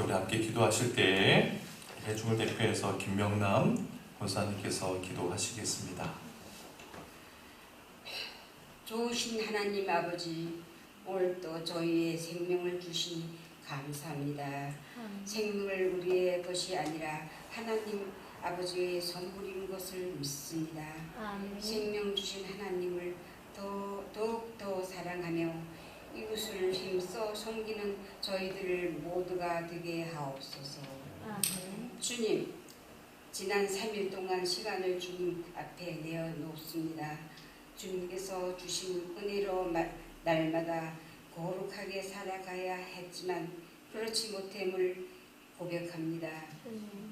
우리 함께 기도하실 때 대중을 대표해서 김명남 권사님께서 기도하시겠습니다. 좋으신 하나님 아버지, 오늘 또 저희의 생명을 주시니 감사합니다. 생명을 우리의 것이 아니라 하나님 아버지의 선물인 것을 믿습니다. 생명 주신 하나님을 더욱더 사랑하며 이웃을 힘써 섬기는 저희들 모두가 되게 하옵소서. 주님, 지난 3일 동안 시간을 주님 앞에 내어놓습니다. 주님께서 주신 은혜로 날마다 거룩하게 살아가야 했지만 그렇지 못함을 고백합니다.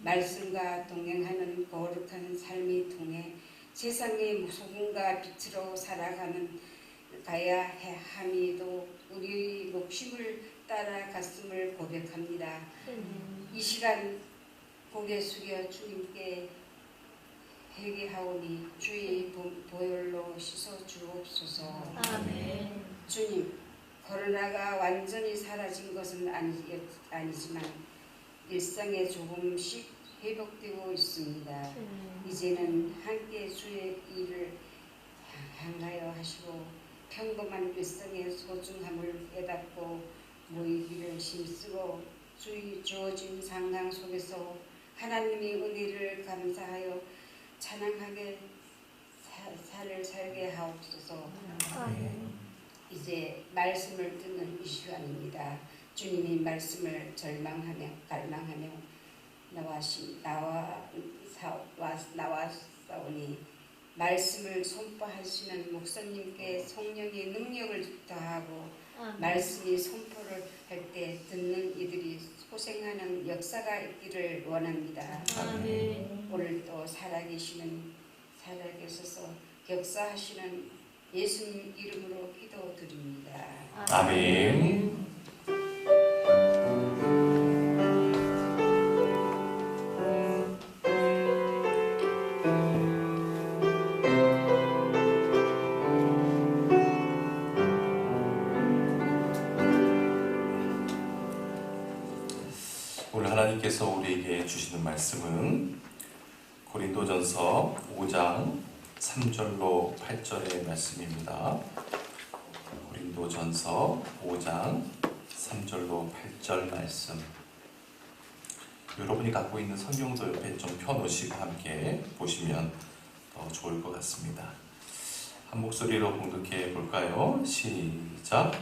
말씀과 동행하는 거룩한 삶이 통해 세상의 소금과 빛으로 살아가야 함에도 우리 목숨을 따라갔음을 고백합니다. 이 시간 고개 숙여 주님께 회개하오니 주의 보혈로 씻어 주옵소서. 아멘. 주님, 코로나가 완전히 사라진 것은 아니지만 일상에 조금씩 회복되고 있습니다. 이제는 함께 주의 일을 향하여 하시고 평범한 일상의 소중함을 깨닫고 모이기를 힘쓰고 주의 주어진 상황 속에서 하나님의 은혜를 감사하여 찬양하게 살을 살게 하옵소서. 이제 말씀을 듣는 이 시간입니다. 주님이 말씀을 절망하며 갈망하며 나와싸우니 말씀을 선포하시는 목사님께 성령의 능력을 더하고 말씀이 선포를 할 때 듣는 이들이 소생하는 역사가 있기를 원합니다. 오늘도 살아계셔서 역사하시는 예수님 이름으로 기도드립니다. 아멘. 오늘 하나님께서 우리에게 주시는 말씀은 고린도전서 5장 3절로 8절의 말씀입니다. 고린도전서 5장 3절로 8절 말씀. 여러분이 갖고 있는 성경도 옆에 좀 펴놓으시고 함께 보시면 더 좋을 것 같습니다. 한 목소리로 봉독해 볼까요? 시작.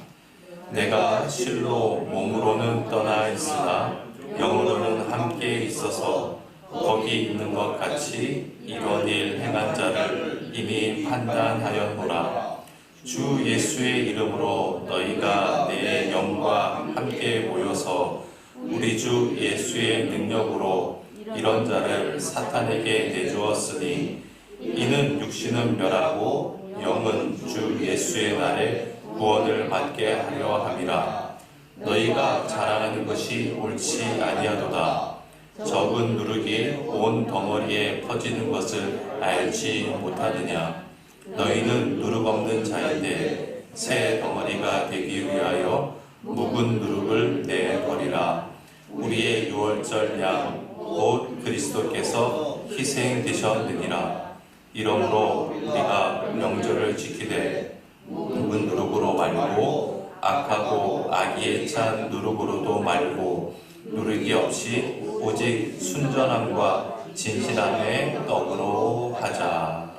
내가 실로 몸으로는 떠나 있으나 영으로는 함께 있어서 거기 있는 것 같이 이런 일 행한 자를 이미 판단하였노라. 주 예수의 이름으로 너희가 내 영과 함께 모여서 우리 주 예수의 능력으로 이런 자를 사탄에게 내주었으니 이는 육신은 멸하고 영은 주 예수의 날에 구원을 받게 하려 함이라. 너희가 자랑하는 것이 옳지 아니하도다. 적은 누룩이 온 덩어리에 퍼지는 것을 알지 못하느냐. 너희는 누룩 없는 자인데 새 덩어리가 되기 위하여 묵은 누룩을 내버리라. 우리의 유월절 양 곧 그리스도께서 희생되셨느니라. 이러므로 우리가 명절을 지키되 묵은 누룩으로 말고 악하고 악의에 찬 누룩으로도 말고 누룩이 없이 오직 순전함과 진실함의 떡으로 하자.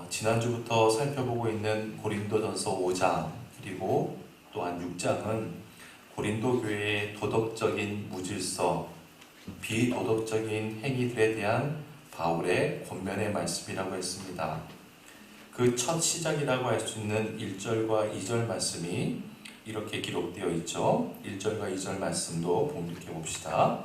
지난주부터 살펴보고 있는 고린도전서 5장 그리고 또한 6장은 고린도 교회의 도덕적인 무질서, 비도덕적인 행위들에 대한 바울의 권면의 말씀이라고 했습니다. 그 첫 시작이라고 할 수 있는 1절과 2절 말씀이 이렇게 기록되어 있죠. 1절과 2절 말씀도 봉독해 봅시다.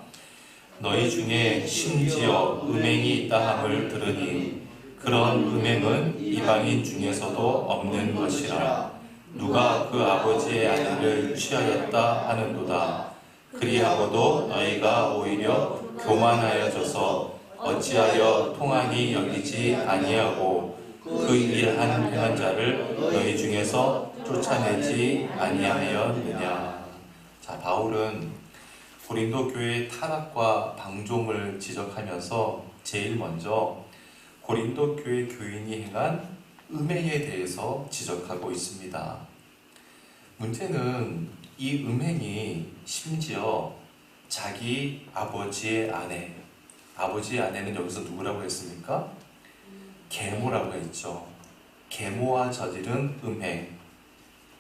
너희 중에 심지어 음행이 있다 함을 들으니 그런 음행은 이방인 중에서도 없는 것이라. 누가 그 아버지의 아내를 취하였다 하는도다. 그리하고도 너희가 오히려 교만하여져서 어찌하여 통하니 여기지 아니하고 그 일한 행한 자를 너희 중에서 쫓아내지 아니하였느냐. 자, 바울은 고린도 교회의 타락과 방종을 지적하면서 제일 먼저 고린도 교회 교인이 행한 음행에 대해서 지적하고 있습니다. 문제는 이 음행이 심지어 자기 아버지의 아내는 여기서 누구라고 했습니까? 계모라고 했죠. 계모와 저지른 음행,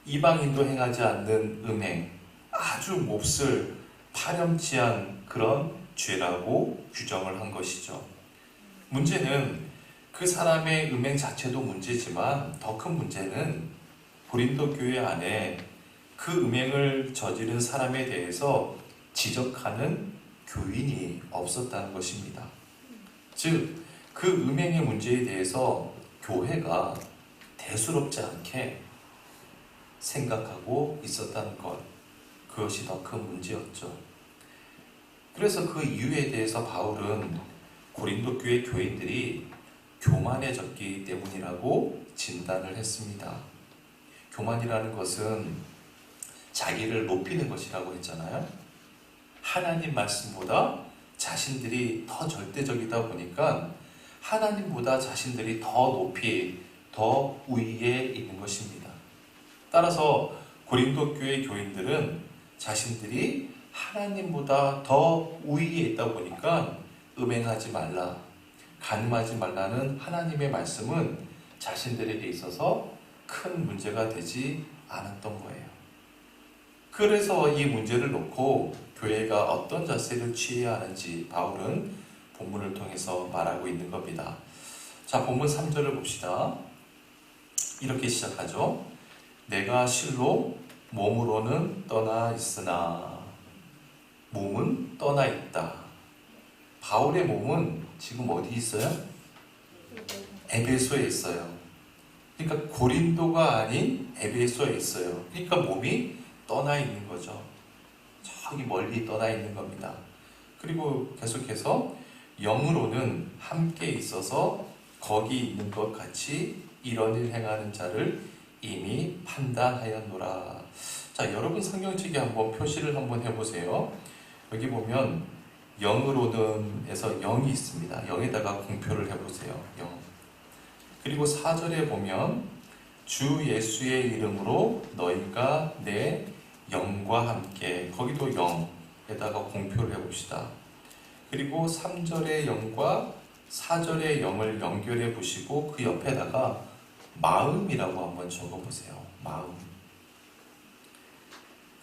이방인도 행하지 않는 음행, 아주 몹쓸 파렴치한 그런 죄라고 규정을 한 것이죠. 문제는 그 사람의 음행 자체도 문제지만 더 큰 문제는 고린도 교회 안에 그 음행을 저지른 사람에 대해서 지적하는 교인이 없었다는 것입니다. 즉, 그 음행의 문제에 대해서 교회가 대수롭지 않게 생각하고 있었다는 것, 그것이 더 큰 문제였죠. 그래서 그 이유에 대해서 바울은 고린도 교회 교인들이 교만해졌기 때문이라고 진단을 했습니다. 교만이라는 것은 자기를 높이는 것이라고 했잖아요. 하나님 말씀보다 자신들이 더 절대적이다 보니까 하나님보다 자신들이 더 높이, 더 우위에 있는 것입니다. 따라서 고린도 교회 교인들은 자신들이 하나님보다 더 우위에 있다 보니까 음행하지 말라, 간음하지 말라는 하나님의 말씀은 자신들에게 있어서 큰 문제가 되지 않았던 거예요. 그래서 이 문제를 놓고 교회가 어떤 자세를 취해야 하는지 바울은 본문을 통해서 말하고 있는 겁니다. 자, 본문 3절을 봅시다. 이렇게 시작하죠. 내가 실로 몸으로는 떠나 있으나 몸은 떠나 있다. 바울의 몸은 지금 어디 있어요? 에베소에 있어요. 그러니까 고린도가 아닌 에베소에 있어요. 그러니까 몸이 떠나 있는 거죠. 저기 멀리 떠나 있는 겁니다. 그리고 계속해서 영으로는 함께 있어서 거기 있는 것 같이 이런 일 행하는 자를 이미 판단하였노라. 자, 여러분 성경책에 한번 표시를 한번 해보세요. 여기 보면 영으로는 에서 영이 있습니다. 영에다가 공표를 해보세요. 영. 그리고 4절에 보면 주 예수의 이름으로 너희가 내 영과 함께, 거기도 영에다가 공표를 해봅시다. 그리고 3절의 영과 4절의 영을 연결해 보시고 그 옆에다가 마음이라고 한번 적어보세요. 마음.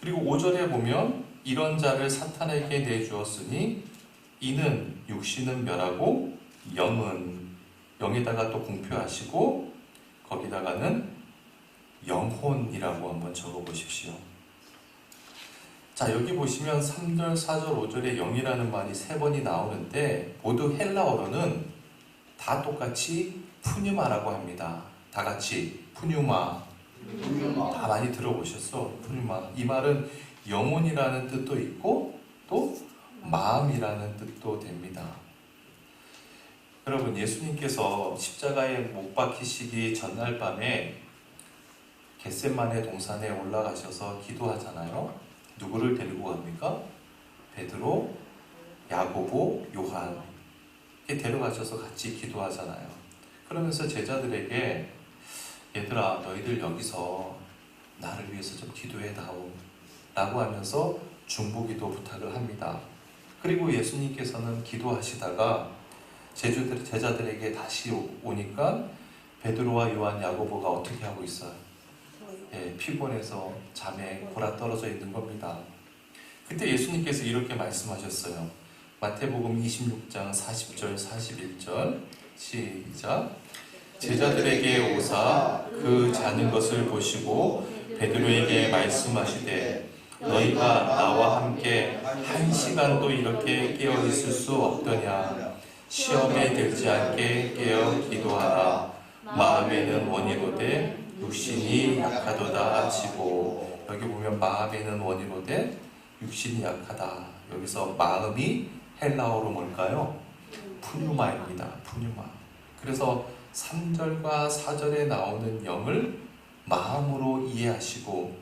그리고 5절에 보면 이런 자를 사탄에게 내주었으니 이는 육신은 멸하고 영에다가 또 공표하시고 거기다가는 영혼이라고 한번 적어보십시오. 자, 여기 보시면 3절, 4절, 5절에 영이라는 말이 3번이 나오는데 모두 헬라어로는 다 똑같이 푸뉴마라고 합니다. 다 같이 푸뉴마. 다 많이 들어보셨어? 푸뉴마. 이 말은 영혼이라는 뜻도 있고 또 마음이라는 뜻도 됩니다. 여러분, 예수님께서 십자가에 못 박히시기 전날 밤에 겟세마네 동산에 올라가셔서 기도하잖아요. 누구를 데리고 갑니까? 베드로, 야고보, 요한 이렇게 데려가셔서 같이 기도하잖아요. 그러면서 제자들에게 얘들아, 너희들 여기서 나를 위해서 좀 기도해다오 라고 하면서 중보기도 부탁을 합니다. 그리고 예수님께서는 기도하시다가 제자들에게 다시 오니까 베드로와 요한, 야고보가 어떻게 하고 있어요? 피곤해서 잠에 골아 떨어져 있는 겁니다. 그때 예수님께서 이렇게 말씀하셨어요. 마태복음 26장 40절 41절 시작. 제자들에게 오사 그 자는 것을 보시고 베드로에게 말씀하시되 너희가 나와 함께 1시간도 이렇게 깨어 있을 수 없더냐. 시험에 들지 않게 깨어 기도하라. 마음에는 원이로되 육신이 약하도다 치고, 여기 보면 마음에는 원이로되 육신이 약하다. 여기서 마음이 헬라어로 뭘까요? 푸뉴마입니다. 푸뉴마. 그래서 3절과 4절에 나오는 영을 마음으로 이해하시고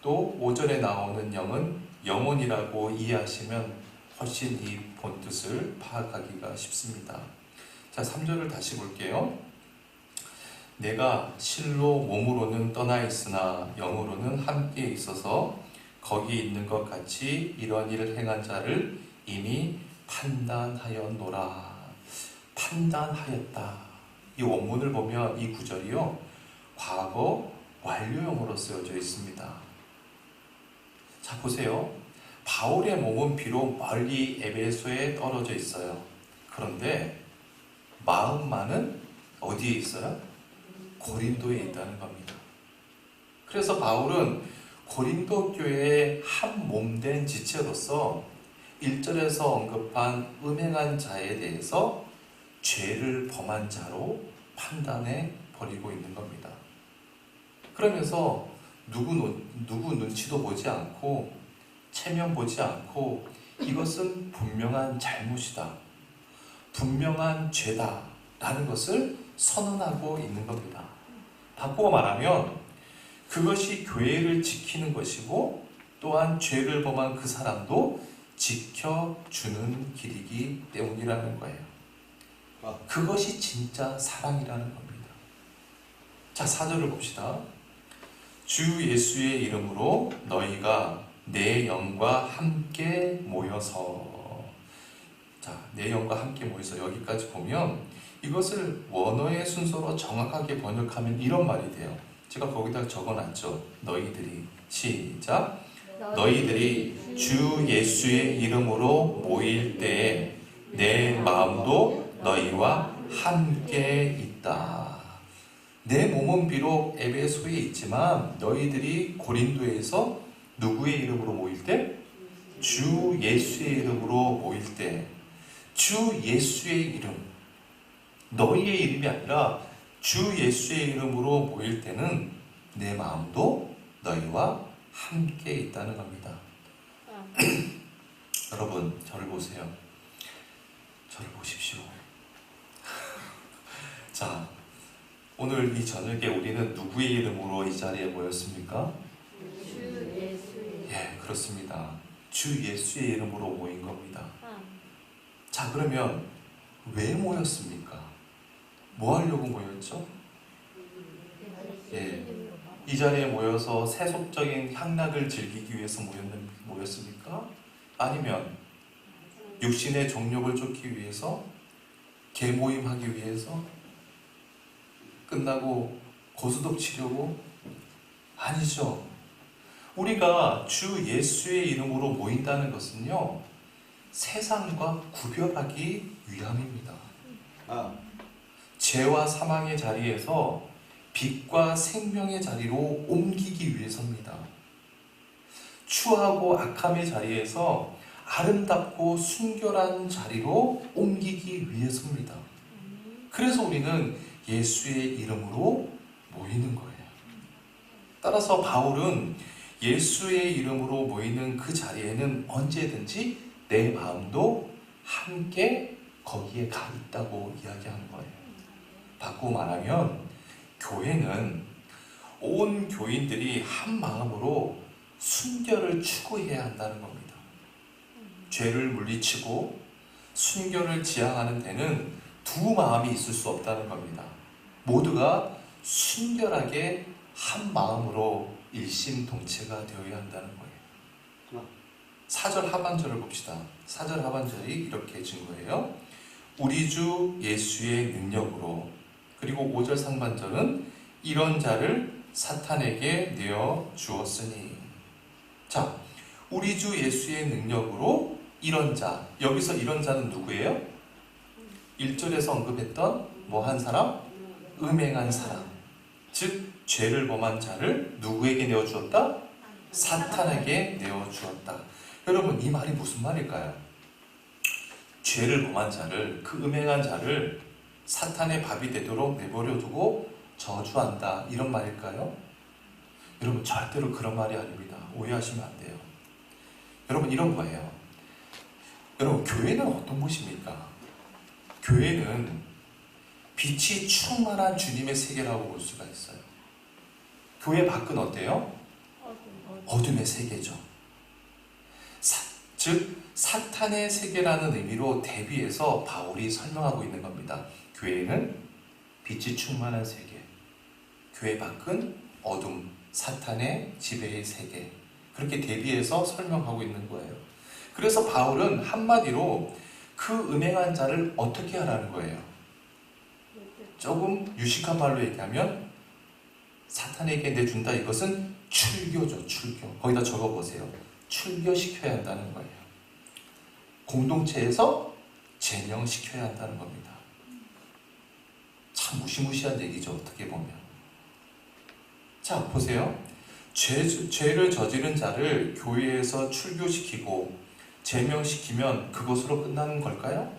또 5절에 나오는 영은 영혼이라고 이해하시면 훨씬 이 본뜻을 파악하기가 쉽습니다. 자, 3절을 다시 볼게요. 내가 실로 몸으로는 떠나 있으나 영으로는 함께 있어서 거기 있는 것 같이 이런 일을 행한 자를 이미 판단하였노라. 판단하였다. 이 원문을 보면 이 구절이요, 과거 완료형으로 쓰여져 있습니다. 자, 보세요. 바울의 몸은 비록 멀리 에베소에 떨어져 있어요. 그런데 마음만은 어디에 있어요? 고린도에 있다는 겁니다. 그래서 바울은 고린도 교회의 한 몸된 지체로서 1절에서 언급한 음행한 자에 대해서 죄를 범한 자로 판단해 버리고 있는 겁니다. 그러면서 누구 눈치도 보지 않고 체면 보지 않고 이것은 분명한 잘못이다, 분명한 죄다 라는 것을 선언하고 있는 겁니다. 바꾸어 말하면 그것이 교회를 지키는 것이고 또한 죄를 범한 그 사람도 지켜주는 길이기 때문이라는 거예요. 그것이 진짜 사랑이라는 겁니다. 자, 4절을 봅시다. 주 예수의 이름으로 너희가 내 영과 함께 모여서, 자, 내 영과 함께 모여서 여기까지 보면 이것을 원어의 순서로 정확하게 번역하면 이런 말이 돼요. 제가 거기다 적어놨죠. 너희들이. 시작. 너희들이 주 예수의 이름으로 모일 때에 내 마음도 너희와 함께 있다. 내 몸은 비록 에베소에 있지만 너희들이 고린도에서 누구의 이름으로 모일 때? 주 예수의 이름으로 모일 때, 주 예수의 이름, 너희의 이름이 아니라 주 예수의 이름으로 모일 때는 내 마음도 너희와 함께 있다는 겁니다. 여러분, 저를 보세요. 저를 보십시오. 자, 오늘 이 저녁에 우리는 누구의 이름으로 이 자리에 모였습니까? 주 예수의. 예, 그렇습니다. 주 예수의 이름으로 모인 겁니다. 자, 그러면 왜 모였습니까? 뭐 하려고 모였죠? 예, 이 자리에 모여서 세속적인 향락을 즐기기 위해서 모였습니까? 아니면 육신의 정욕을 쫓기 위해서, 계모임하기 위해서, 끝나고 고스톱 치려고? 아니죠. 우리가 주 예수의 이름으로 모인다는 것은요, 세상과 구별하기 위함입니다. 죄와 사망의 자리에서 빛과 생명의 자리로 옮기기 위해서입니다. 추하고 악함의 자리에서 아름답고 순결한 자리로 옮기기 위해서입니다. 그래서 우리는 예수의 이름으로 모이는 거예요. 따라서 바울은 예수의 이름으로 모이는 그 자리에는 언제든지 내 마음도 함께 거기에 가 있다고 이야기하는 거예요. 바꾸고 말하면 교회는 온 교인들이 한 마음으로 순결을 추구해야 한다는 겁니다. 죄를 물리치고 순결을 지향하는 데는 두 마음이 있을 수 없다는 겁니다. 모두가 순결하게 한 마음으로 일심동체가 되어야 한다는 거예요. 4절 하반절을 봅시다. 4절 하반절이 이렇게 증거해요. 우리 주 예수의 능력으로. 그리고 5절 상반절은 이런 자를 사탄에게 내어 주었으니. 자, 우리 주 예수의 능력으로 이런 자. 여기서 이런 자는 누구예요? 1절에서 언급했던 뭐 한 사람? 음행한 사람. 즉 죄를 범한 자를 누구에게 내어 주었다? 사탄에게 내어 주었다. 여러분, 이 말이 무슨 말일까요? 죄를 범한 자를, 그 음행한 자를 사탄의 밥이 되도록 내버려 두고 저주한다, 이런 말일까요? 여러분, 절대로 그런 말이 아닙니다. 오해하시면 안 돼요. 여러분, 이런 거예요. 여러분, 교회는 어떤 곳입니까? 교회는 빛이 충만한 주님의 세계라고 볼 수가 있어요. 교회 밖은 어때요? 어둠의 세계죠. 즉 사탄의 세계라는 의미로 대비해서 바울이 설명하고 있는 겁니다. 교회는 빛이 충만한 세계, 교회 밖은 어둠, 사탄의 지배의 세계, 그렇게 대비해서 설명하고 있는 거예요. 그래서 바울은 한마디로 그 음행한 자를 어떻게 하라는 거예요? 조금 유식한 말로 얘기하면 사탄에게 내준다, 이것은 출교죠. 출교. 거기다 적어보세요. 출교시켜야 한다는 거예요. 공동체에서 제명시켜야 한다는 겁니다. 참 무시무시한 얘기죠, 어떻게 보면. 자, 보세요. 죄를 저지른 자를 교회에서 출교시키고 제명시키면 그것으로 끝나는 걸까요?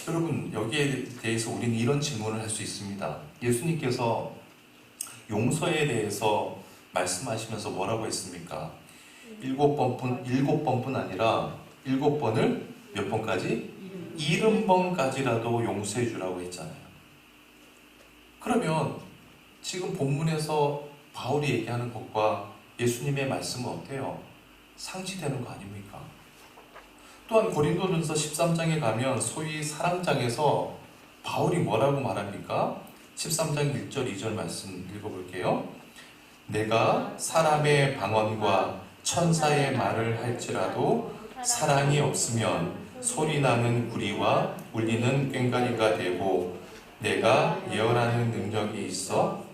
여러분, 여기에 대해서 우리는 이런 질문을 할 수 있습니다. 예수님께서 용서에 대해서 말씀하시면서 뭐라고 했습니까? 7번뿐 아니라 7번을 몇 번까지? 70번까지라도 용서해 주라고 했잖아요. 그러면 지금 본문에서 바울이 얘기하는 것과 예수님의 말씀은 어때요? 상치되는 거 아닙니까? 또한 고린도전서 13장에 가면 소위 사랑장에서 바울이 뭐라고 말합니까? 13장 1절 2절 말씀 읽어볼게요. 내가 사람의 방언과 천사의 말을 할지라도 사랑이 없으면 소리나는 구리와 울리는 꽹과리가 되고 내가 예언하는 능력이 있어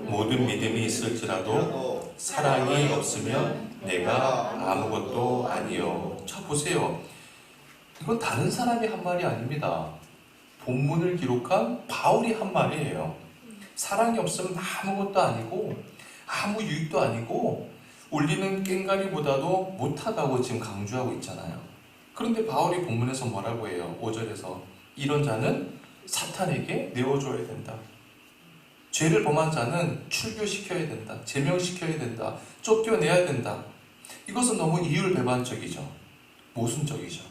모든 믿음이 있을지라도 사랑이 없으면 내가 아무것도 아니요. 자, 보세요. 이건 다른 사람이 한 말이 아닙니다. 본문을 기록한 바울이 한 말이에요. 사랑이 없으면 아무것도 아니고 아무 유익도 아니고 울리는 꽹과리보다도 못하다고 지금 강조하고 있잖아요. 그런데 바울이 본문에서 뭐라고 해요? 5절에서 이런 자는 사탄에게 내어줘야 된다. 죄를 범한 자는 출교시켜야 된다. 제명시켜야 된다. 쫓겨내야 된다. 이것은 너무 이율배반적이죠. 모순적이죠.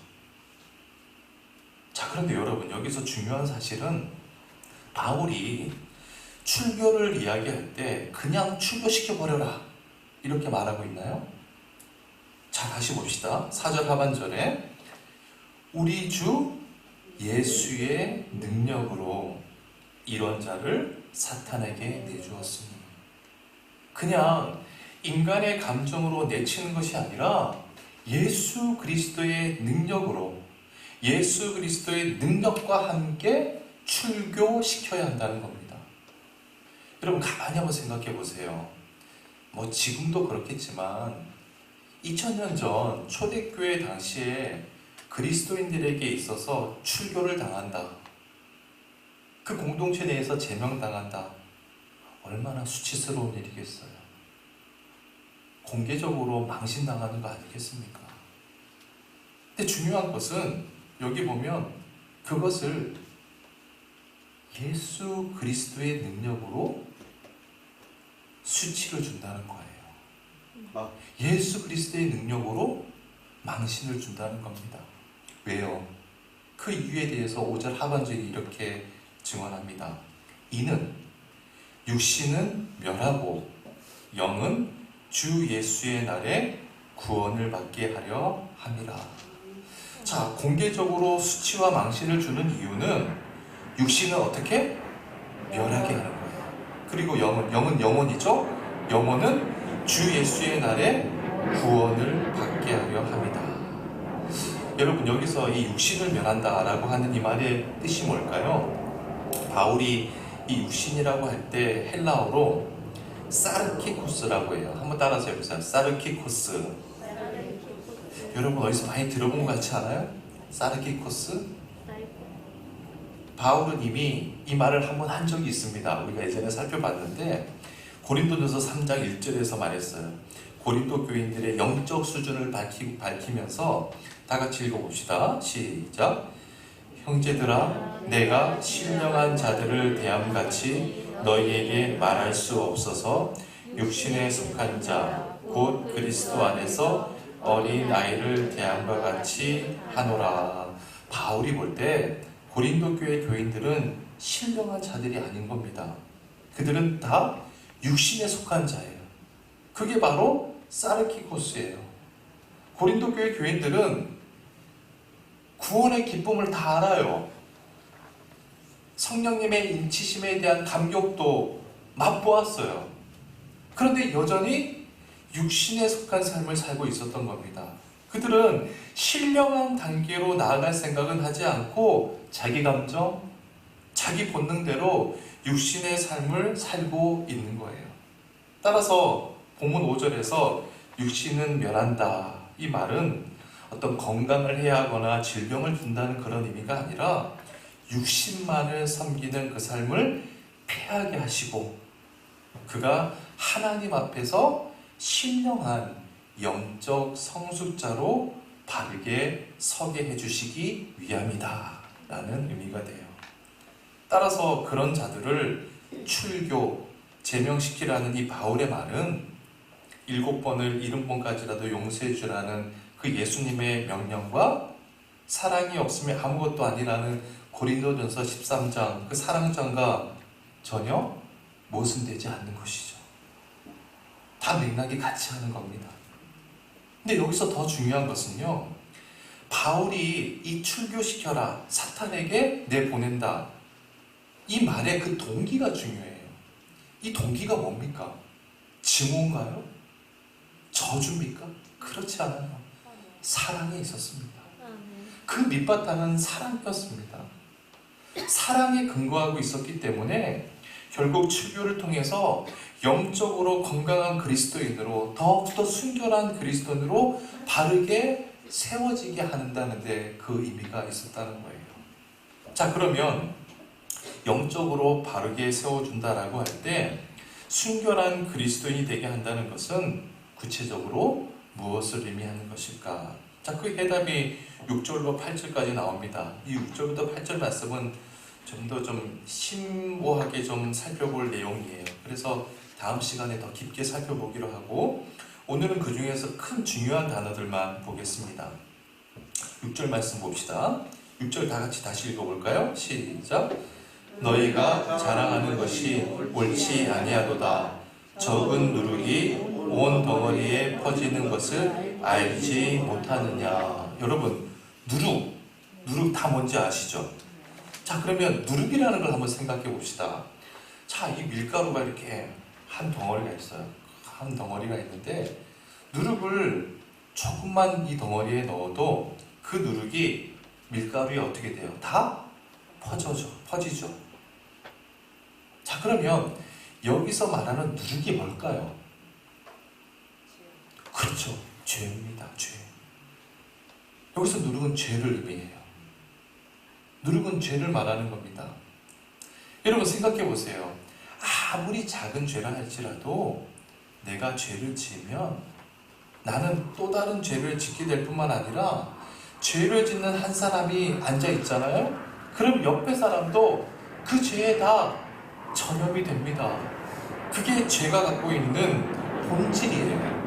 자, 그런데 여러분, 여기서 중요한 사실은 바울이 출교를 이야기할 때 그냥 출교시켜버려라 이렇게 말하고 있나요? 자, 다시 봅시다. 4절 하반절에 우리 주 예수의 능력으로 이런 자를 사탄에게 내주었으니, 그냥 인간의 감정으로 내치는 것이 아니라 예수 그리스도의 능력으로, 예수 그리스도의 능력과 함께 출교시켜야 한다는 겁니다. 여러분, 가만히 한번 생각해 보세요. 뭐 지금도 그렇겠지만 2000년 전 초대교회 당시에 그리스도인들에게 있어서 출교를 당한다, 그 공동체 내에서 제명당한다, 얼마나 수치스러운 일이겠어요. 공개적으로 망신당하는 거 아니겠습니까? 근데 중요한 것은 여기 보면 그것을 예수 그리스도의 능력으로 수치를 준다는 거예요. 예수 그리스도의 능력으로 망신을 준다는 겁니다. 왜요? 그 이유에 대해서 5절 하반절이 이렇게 증언합니다. 이는 육신은 멸하고 영은 주 예수의 날에 구원을 받게 하려 함이라. 자, 공개적으로 수치와 망신을 주는 이유는 육신은 어떻게? 멸하게 하는 거예요. 그리고 영은 영혼이죠? 영혼은 주 예수의 날에 구원을 받게 하려 합니다. 여러분, 여기서 이 육신을 멸한다라고 하는 이 말의 뜻이 뭘까요? 바울이 이 육신이라고 할 때 헬라어로 사르키코스라고 해요. 한번 따라서 해보세요. 사르키코스. 여러분, 어디서 많이 들어본 것 같지 않아요? 사르키코스? 바울은 이미 이 말을 한번 한 적이 있습니다. 우리가 예전에 살펴봤는데 고린도전서 3장 1절에서 말했어요. 고린도 교인들의 영적 수준을 밝히면서 다 같이 읽어봅시다. 시작. 형제들아, 내가 신령한 자들을 대함같이 너희에게 말할 수 없어서 육신에 속한 자, 곧 그리스도 안에서 어린 아이를 대함과 같이 하노라. 바울이 볼 때 고린도 교회 교인들은 신령한 자들이 아닌 겁니다. 그들은 다 육신에 속한 자예요. 그게 바로 사르키고스예요. 고린도 교회 교인들은 구원의 기쁨을 다 알아요. 성령님의 인치심에 대한 감격도 맛보았어요. 그런데 여전히 육신에 속한 삶을 살고 있었던 겁니다. 그들은 신령한 단계로 나아갈 생각은 하지 않고 자기 감정, 자기 본능대로 육신의 삶을 살고 있는 거예요. 따라서 본문 5절에서 육신은 멸한다, 이 말은 어떤 건강을 해야하거나 질병을 둔다는 그런 의미가 아니라 육신만을 섬기는 그 삶을 패하게 하시고 그가 하나님 앞에서 신령한 영적 성숙자로 바르게 서게 해주시기 위함이다 라는 의미가 돼요. 따라서 그런 자들을 출교, 제명시키라는 이 바울의 말은 7번을 70번까지라도 용서해 주라는 그 예수님의 명령과 사랑이 없으면 아무것도 아니라는 고린도전서 13장 그 사랑장과 전혀 모순되지 않는 것이죠. 다 맥락이 같이 하는 겁니다. 근데 여기서 더 중요한 것은요, 바울이 이 출교시켜라, 사탄에게 내보낸다, 이 말의 그 동기가 중요해요. 이 동기가 뭡니까? 증오인가요? 저주입니까? 그렇지 않아요. 사랑이 있었습니다. 그 밑바탕은 사랑이었습니다. 사랑에 근거하고 있었기 때문에 결국 출교를 통해서 영적으로 건강한 그리스도인으로, 더욱더 순결한 그리스도인으로 바르게 세워지게 한다는데 그 의미가 있었다는 거예요. 자, 그러면 영적으로 바르게 세워준다라고 할 때 순결한 그리스도인이 되게 한다는 것은 구체적으로 무엇을 의미하는 것일까? 자, 그 해답이 6절로 8절까지 나옵니다. 이 6절부터 8절 말씀은 좀 더 심오하게 살펴볼 내용이에요. 그래서 다음 시간에 더 깊게 살펴보기로 하고, 오늘은 그 중에서 큰 중요한 단어들만 보겠습니다. 6절 말씀 봅시다. 6절 다 같이 다시 읽어볼까요? 시작. 너희가 자랑하는 것이 옳지 아니하도다. 적은 누룩이 온 덩어리에 퍼지는 것을 알지 못하느냐. 여러분, 누룩 다 뭔지 아시죠? 자, 그러면 누룩이라는 걸 한번 생각해 봅시다. 자, 이 밀가루가 이렇게 한 덩어리가 있어요. 한 덩어리가 있는데 누룩을 조금만 이 덩어리에 넣어도 그 누룩이 밀가루에 어떻게 돼요? 다 퍼지죠. 자, 그러면 여기서 말하는 누룩이 뭘까요? 그렇죠. 죄입니다. 죄. 여기서 누룩은 죄를 의미해요. 누룩은 죄를 말하는 겁니다. 여러분 생각해 보세요. 아무리 작은 죄라 할지라도 내가 죄를 지으면 나는 또 다른 죄를 짓게 될 뿐만 아니라 죄를 짓는 한 사람이 앉아 있잖아요. 그럼 옆에 사람도 그 죄에 다 전염이 됩니다. 그게 죄가 갖고 있는 본질이에요.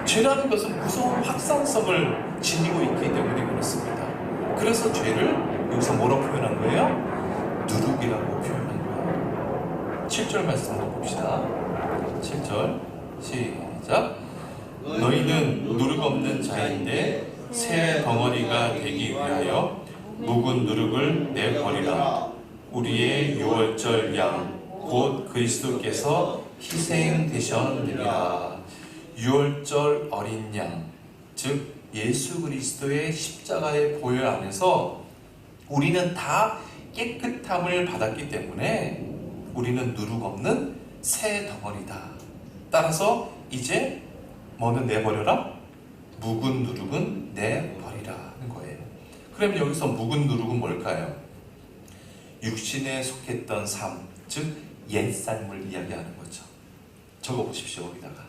죄라는 것은 무서운 확산성을 지니고 있기 때문에 그렇습니다. 그래서 죄를 여기서 뭐라고 표현한 거예요? 누룩이라고 표현한 거예요. 7절 말씀을 봅시다. 7절 시작. 너희는 누룩 없는 자인데 새 덩어리가 되기 위하여 묵은 누룩을 내버리라. 우리의 유월절 양 곧 그리스도께서 희생되셨느니라. 유월절 어린 양, 즉 예수 그리스도의 십자가의 보혈 안에서 우리는 다 깨끗함을 받았기 때문에 우리는 누룩 없는 새 덩어리다. 따라서 이제 뭐는 내버려라? 묵은 누룩은 내버리라는 거예요. 그럼 여기서 묵은 누룩은 뭘까요? 육신에 속했던 삶, 즉 옛삶을 이야기하는 거죠. 적어보십시오. 여기다가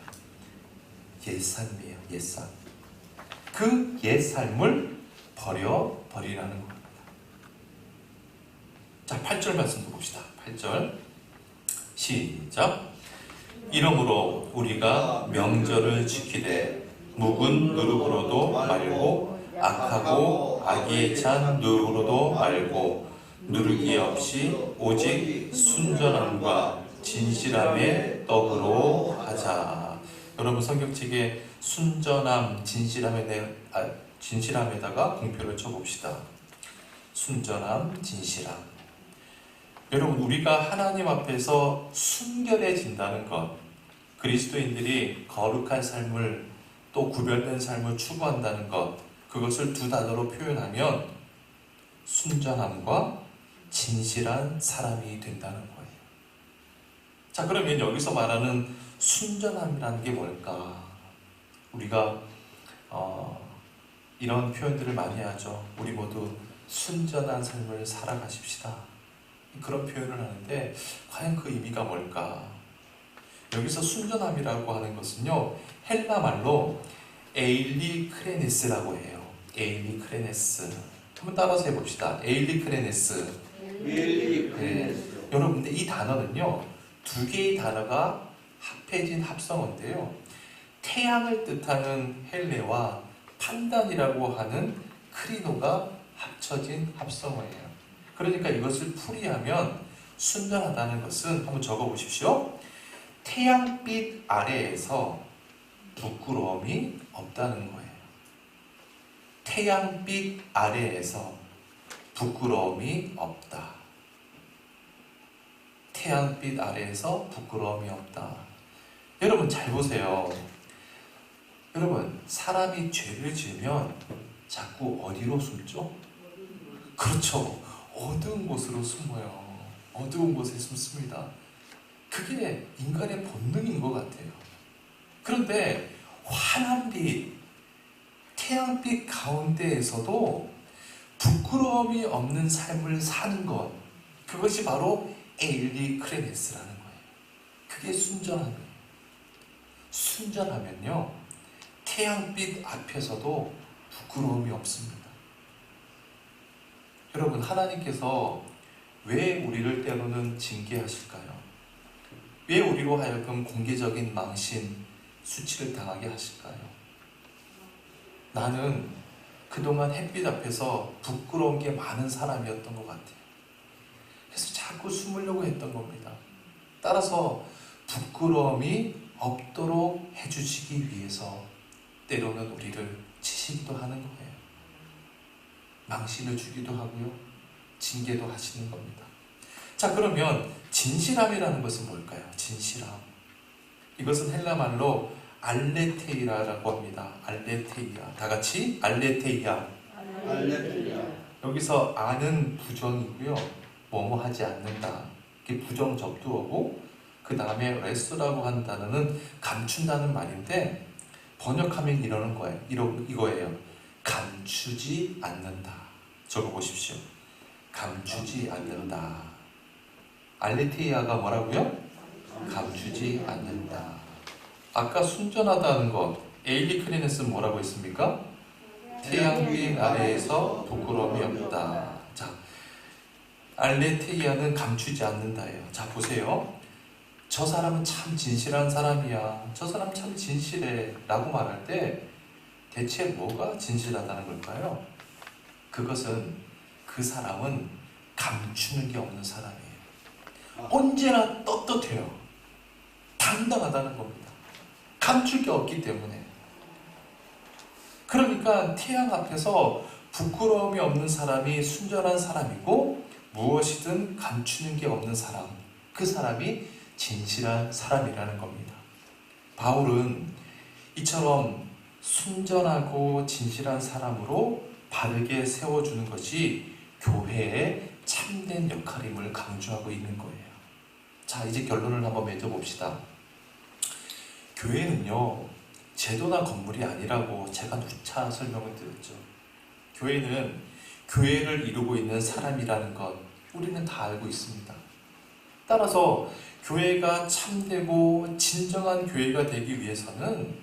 옛삶이에요. 옛삶. 그 옛삶을 버리라는 겁니다. 자, 8절 말씀도 봅시다. 8절 시작. 이러므로 우리가 명절을 지키되 묵은 누룩으로도 말고 악하고 악의에 찬 누구로도 말고 누르기 없이 오직 순전함과 진실함의 떡으로 하자. 여러분 성경책에 순전함, 진실함에다가 공표를 쳐봅시다. 순전함, 진실함. 여러분 우리가 하나님 앞에서 순결해진다는 것, 그리스도인들이 거룩한 삶을 또 구별된 삶을 추구한다는 것, 그것을 두 단어로 표현하면 순전함과 진실한 사람이 된다는 거예요. 자, 그러면 여기서 말하는 순전함이라는 게 뭘까? 우리가 이런 표현들을 많이 하죠. 우리 모두 순전한 삶을 살아가십시다. 그런 표현을 하는데 과연 그 의미가 뭘까? 여기서 순전함이라고 하는 것은요, 헬라 말로 에일리 크레네스라고 해요. 에일리 크레네스. 한번 따라서 해봅시다. 에일리 크레네스. 네. 여러분, 근데 이 단어는요, 두 개의 단어가 합해진 합성어인데요. 태양을 뜻하는 헬레와 판단이라고 하는 크리노가 합쳐진 합성어예요. 그러니까 이것을 풀이하면 순전하다는 것은 한번 적어보십시오. 태양빛 아래에서 부끄러움이 없다는 거예요. 태양빛 아래에서 부끄러움이 없다. 태양빛 아래에서 부끄러움이 없다. 여러분 잘 보세요. 여러분 사람이 죄를 지으면 자꾸 어디로 숨죠? 그렇죠. 어두운 곳으로 숨어요. 어두운 곳에 숨습니다. 그게 인간의 본능인 것 같아요. 그런데 환한 빛, 태양빛 가운데에서도 부끄러움이 없는 삶을 사는 것, 그것이 바로 에일리 크레네스라는 거예요. 그게 순전함이에요. 순전하면요, 태양빛 앞에서도 부끄러움이 없습니다. 여러분, 하나님께서 왜 우리를 때로는 징계하실까요? 왜 우리로 하여금 공개적인 망신, 수치를 당하게 하실까요? 나는 그동안 햇빛 앞에서 부끄러운 게 많은 사람이었던 것 같아요. 그래서 자꾸 숨으려고 했던 겁니다. 따라서 부끄러움이 없도록 해주시기 위해서 때로는 우리를 치시기도 하는 거예요. 망신을 주기도 하고요. 징계도 하시는 겁니다. 자, 그러면 진실함이라는 것은 뭘까요? 진실함. 이것은 헬라 말로 알레테이라라고 합니다. 알레테이아. 다 같이 알레테이아. 여기서 아는 부정이고요. 뭐뭐 하지 않는다. 이게 부정 접두어고, 그 다음에 레스라고 하는 단어는 감춘다는 말인데, 번역하면 이러는 거예요. 이거예요. 감추지 않는다. 적어보십시오. 감추지 않는다. 알레테이아가 뭐라고요? 감추지 않는다. 아까 순전하다는 것, 에일리 크레네스는 뭐라고 했습니까? 태양빛 아래에서 부끄러움이 없다. 자, 알레테이아는 감추지 않는다예요. 자, 보세요. 저 사람은 참 진실한 사람이야. 저 사람 참 진실해. 라고 말할 때 대체 뭐가 진실하다는 걸까요? 그것은 그 사람은 감추는 게 없는 사람이에요. 언제나 떳떳해요. 당당하다는 겁니다. 감출 게 없기 때문에. 그러니까 태양 앞에서 부끄러움이 없는 사람이 순전한 사람이고, 무엇이든 감추는 게 없는 사람, 그 사람이 진실한 사람이라는 겁니다. 바울은 이처럼 순전하고 진실한 사람으로 바르게 세워주는 것이 교회의 참된 역할임을 강조하고 있는 거예요. 자, 이제 결론을 한번 맺어봅시다. 교회는요, 제도나 건물이 아니라고 제가 누차 설명을 드렸죠. 교회는 교회를 이루고 있는 사람이라는 것, 우리는 다 알고 있습니다. 따라서 교회가 참되고 진정한 교회가 되기 위해서는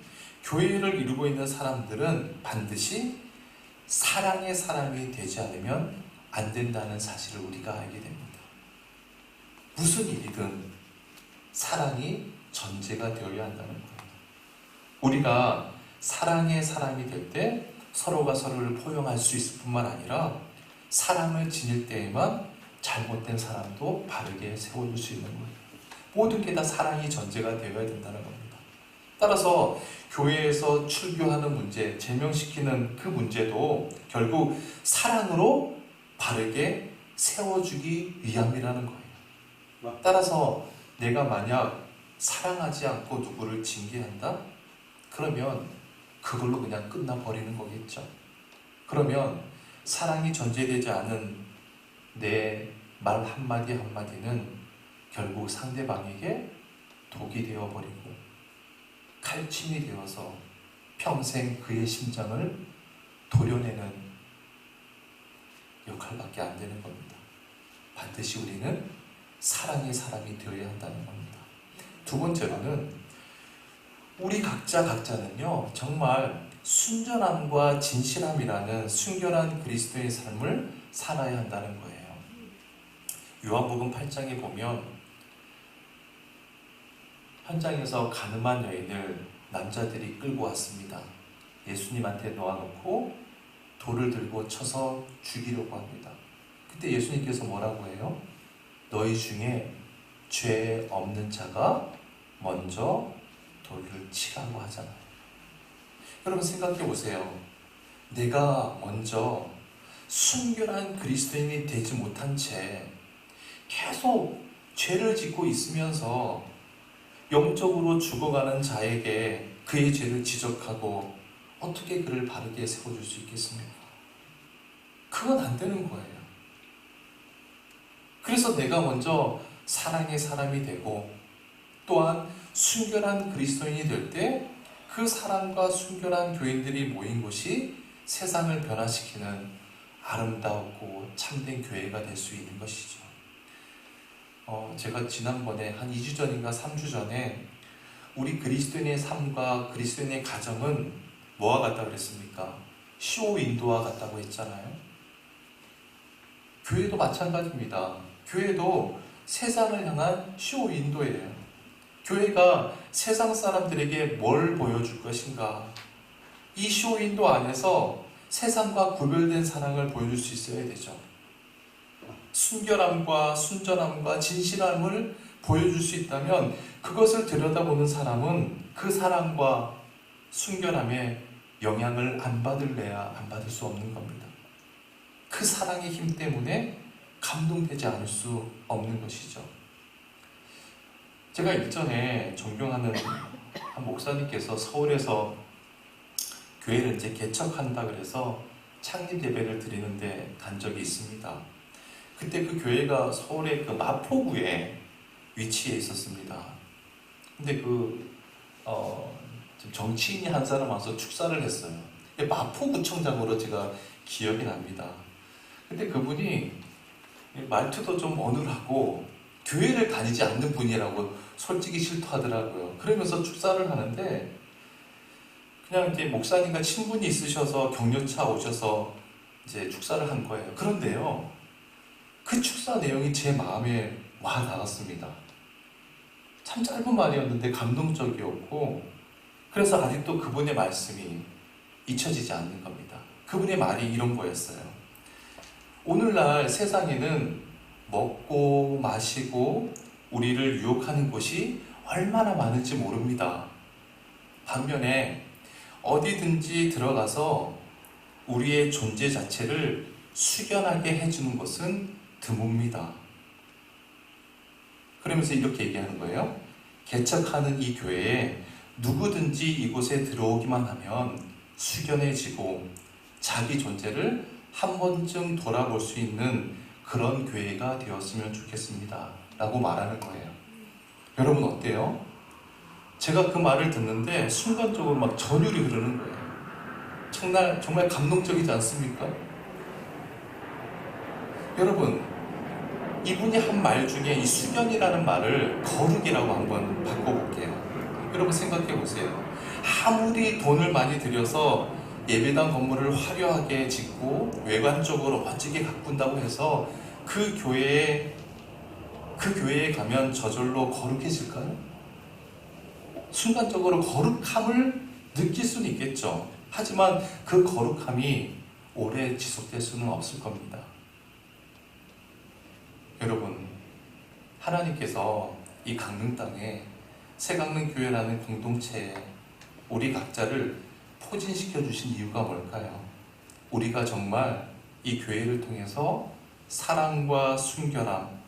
교회를 이루고 있는 사람들은 반드시 사랑의 사람이 되지 않으면 안 된다는 사실을 우리가 알게 됩니다. 무슨 일이든 사랑이 전제가 되어야 한다는 거예요. 우리가 사랑의 사람이 될 때 서로가 서로를 포용할 수 있을 뿐만 아니라 사랑을 지닐 때에만 잘못된 사람도 바르게 세워줄 수 있는 거예요. 모든 게 다 사랑이 전제가 되어야 된다는 겁니다. 따라서 교회에서 출교하는 문제, 제명시키는 그 문제도 결국 사랑으로 바르게 세워주기 위함이라는 거예요. 따라서 내가 만약 사랑하지 않고 누구를 징계한다? 그러면 그걸로 그냥 끝나버리는 거겠죠. 그러면 사랑이 전제되지 않은 내 말 한마디 한마디는 결국 상대방에게 독이 되어버리고 칼침이 되어서 평생 그의 심장을 도려내는 역할밖에 안 되는 겁니다. 반드시 우리는 사랑의 사람이 되어야 한다는 겁니다. 두 번째로는 우리 각자는요 정말 순전함과 진실함이라는 순결한 그리스도의 삶을 살아야 한다는 거예요. 요한복음 8장에 보면 현장에서 가늠한 여인을 남자들이 끌고 왔습니다. 예수님한테 놓아놓고 돌을 들고 쳐서 죽이려고 합니다. 그때 예수님께서 뭐라고 해요? 너희 중에 죄 없는 자가 먼저 돌을 치라고 하잖아요. 여러분 생각해 보세요. 내가 먼저 순결한 그리스도인이 되지 못한 채 계속 죄를 짓고 있으면서 영적으로 죽어가는 자에게 그의 죄를 지적하고 어떻게 그를 바르게 세워줄 수 있겠습니까? 그건 안 되는 거예요. 그래서 내가 먼저 사랑의 사람이 되고 또한 순결한 그리스도인이 될 때 그 사랑과 순결한 교인들이 모인 곳이 세상을 변화시키는 아름답고 참된 교회가 될 수 있는 것이죠. 제가 지난번에 한 2주 전인가 3주 전에 우리 그리스도인의 삶과 그리스도인의 가정은 뭐와 같다 그랬습니까? 쇼윈도와 같다고 했잖아요. 교회도 마찬가지입니다. 교회도 세상을 향한 쇼윈도예요. 교회가 세상 사람들에게 뭘 보여줄 것인가? 이 쇼윈도 안에서 세상과 구별된 사랑을 보여줄 수 있어야 되죠. 순결함과 순전함과 진실함을 보여줄 수 있다면 그것을 들여다보는 사람은 그 사랑과 순결함에 영향을 안 받을래야 안 받을 수 없는 겁니다. 그 사랑의 힘 때문에 감동되지 않을 수 없는 것이죠. 제가 일전에 존경하는 한 목사님께서 서울에서 교회를 이제 개척한다 그래서 창립 예배를 드리는데 간 적이 있습니다. 그때 그 교회가 서울의 그 마포구에 위치해 있었습니다. 근데 정치인이 한 사람 와서 축사를 했어요. 마포구청장으로 제가 기억이 납니다. 근데 그분이 말투도 좀 어눌하고 교회를 다니지 않는 분이라고 솔직히 실토하더라고요. 그러면서 축사를 하는데 그냥 이렇게 목사님과 친분이 있으셔서 격려차 오셔서 이제 축사를 한 거예요. 그런데요, 그 축사 내용이 제 마음에 와 닿았습니다. 참 짧은 말이었는데 감동적이었고, 그래서 아직도 그분의 말씀이 잊혀지지 않는 겁니다. 그분의 말이 이런 거였어요. 오늘날 세상에는 먹고 마시고 우리를 유혹하는 곳이 얼마나 많은지 모릅니다. 반면에 어디든지 들어가서 우리의 존재 자체를 숙연하게 해주는 것은 드뭅니다. 그러면서 이렇게 얘기하는 거예요. 개척하는 이 교회에 누구든지 이곳에 들어오기만 하면 숙연해지고 자기 존재를 한 번쯤 돌아볼 수 있는 그런 교회가 되었으면 좋겠습니다. 라고 말하는 거예요. 여러분 어때요? 제가 그 말을 듣는데 순간적으로 막 전율이 흐르는 거예요. 정말 감동적이지 않습니까? 여러분, 이분이 한 말 중에 이 숙연이라는 말을 거룩이라고 한번 바꿔볼게요. 여러분 생각해 보세요. 아무리 돈을 많이 들여서 예배당 건물을 화려하게 짓고 외관적으로 멋지게 가꾼다고 해서 그 교회에 가면 저절로 거룩해질까요? 순간적으로 거룩함을 느낄 수는 있겠죠. 하지만 그 거룩함이 오래 지속될 수는 없을 겁니다. 여러분, 하나님께서 이 강릉 땅에 새강릉교회라는 공동체에 우리 각자를 포진시켜 주신 이유가 뭘까요? 우리가 정말 이 교회를 통해서 사랑과 순결함,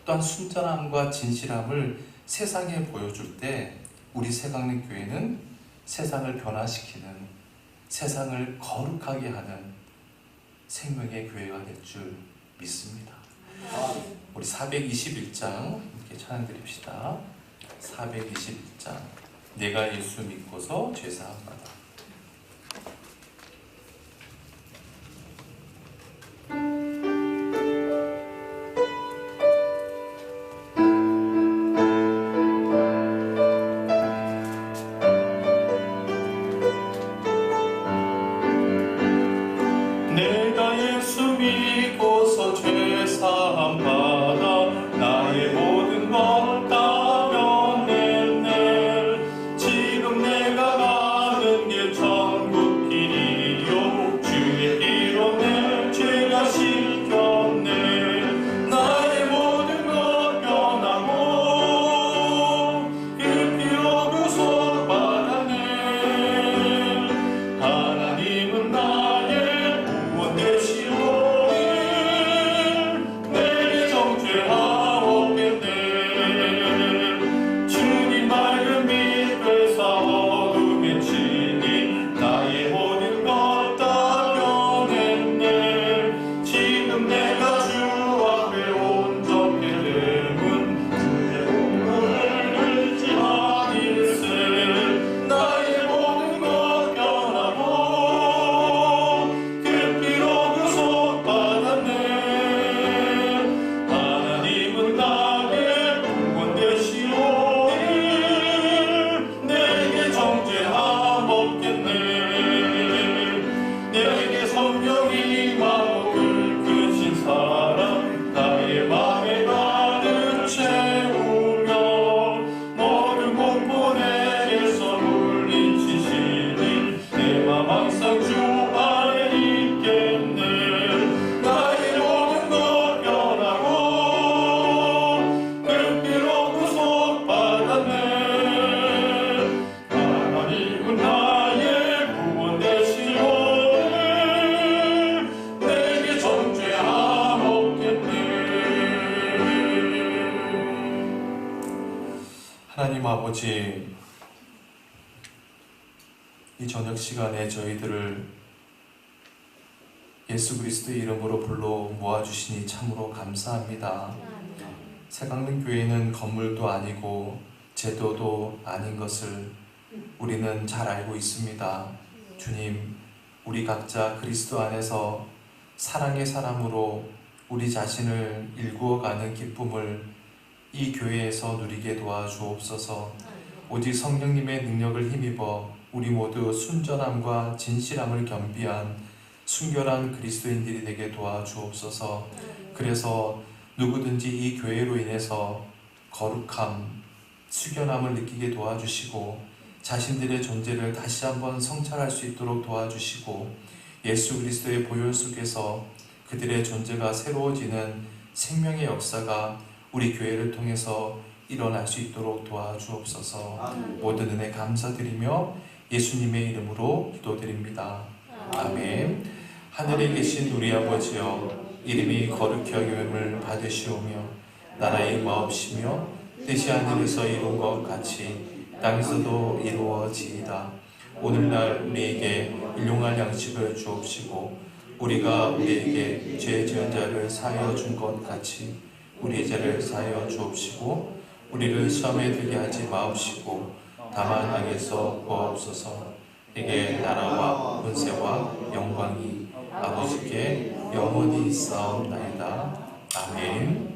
또한 순전함과 진실함을 세상에 보여줄 때 우리 새강릉교회는 세상을 변화시키는, 세상을 거룩하게 하는 생명의 교회가 될 줄 믿습니다. 우리 421장 함께 찬양 드립시다. 421장 내가 예수 믿고서 죄사함 받아. 내가 예수 믿고서 죄사함 받아 나의 모든 것 다 변했네. 지금 내가 가는 길 천국 길이요 주의 길로 내 죄가 씻겼네. 나의 모든 것 변하고 그 피로 구속받았네. 하나님은 나의 구원 되시오니 내게 정죄하옵겠네. 주님 맑은 빛 되사 어둠에 치니 나의 모든 것 다 변했네. 지금 내가 주 앞에 온전케 되면 주의 공로를 의지하일세. 나의 모든 것 변하고 그 피로 구속받았네. 하나님은 나의 구원 되시오니 내게 정죄함 없겠네. 내게 성령이 임하고 그 사랑 나의 맘에 가득 채우며 모든 공포 내게서 물리치시니 내 맘 항상 주 안에 있겠네. 나의 모든 것 변하고 그 피로 구속받았네. 하나님은 나의 구원 되시오니 내게 정죄함 없겠네. 하나님 아버지, 이 저녁 시간에 저희들을 예수 그리스도의 이름으로 불러 모아주시니 참으로 감사합니다. 새강릉교회는 건물도 아니고 제도도 아닌 것을 우리는 잘 알고 있습니다. 주님, 우리 각자 그리스도 안에서 사랑의 사람으로 우리 자신을 일구어가는 기쁨을 이 교회에서 누리게 도와주옵소서. 오직 성령님의 능력을 힘입어 우리 모두 순전함과 진실함을 겸비한 순결한 그리스도인들이 되게 도와주옵소서. 그래서 누구든지 이 교회로 인해서 거룩함, 숙연함을 느끼게 도와주시고 자신들의 존재를 다시 한번 성찰할 수 있도록 도와주시고 예수 그리스도의 보혈 속에서 그들의 존재가 새로워지는 생명의 역사가 우리 교회를 통해서 일어날 수 있도록 도와주옵소서. 모든 은혜 감사드리며 예수님의 이름으로 기도드립니다. 아멘. 하늘에 계신 우리 아버지여, 이름이 거룩히 여김을 받으시오며 나라의 마옵시며 뜻이 하늘에서 이룬 것 같이 땅에서도 이루어지이다. 오늘날 우리에게 일용할 양식을 주옵시고 우리가 우리에게 죄 지은 자를 사하여 준 것 같이 우리의 죄를 사하여 주옵시고 우리를 시험에 들게 하지 마옵시고 다만 악에서 구하옵소서. 이게 나라와 권세와 영광이 아버지께 영원히 있사옵나이다. 아멘.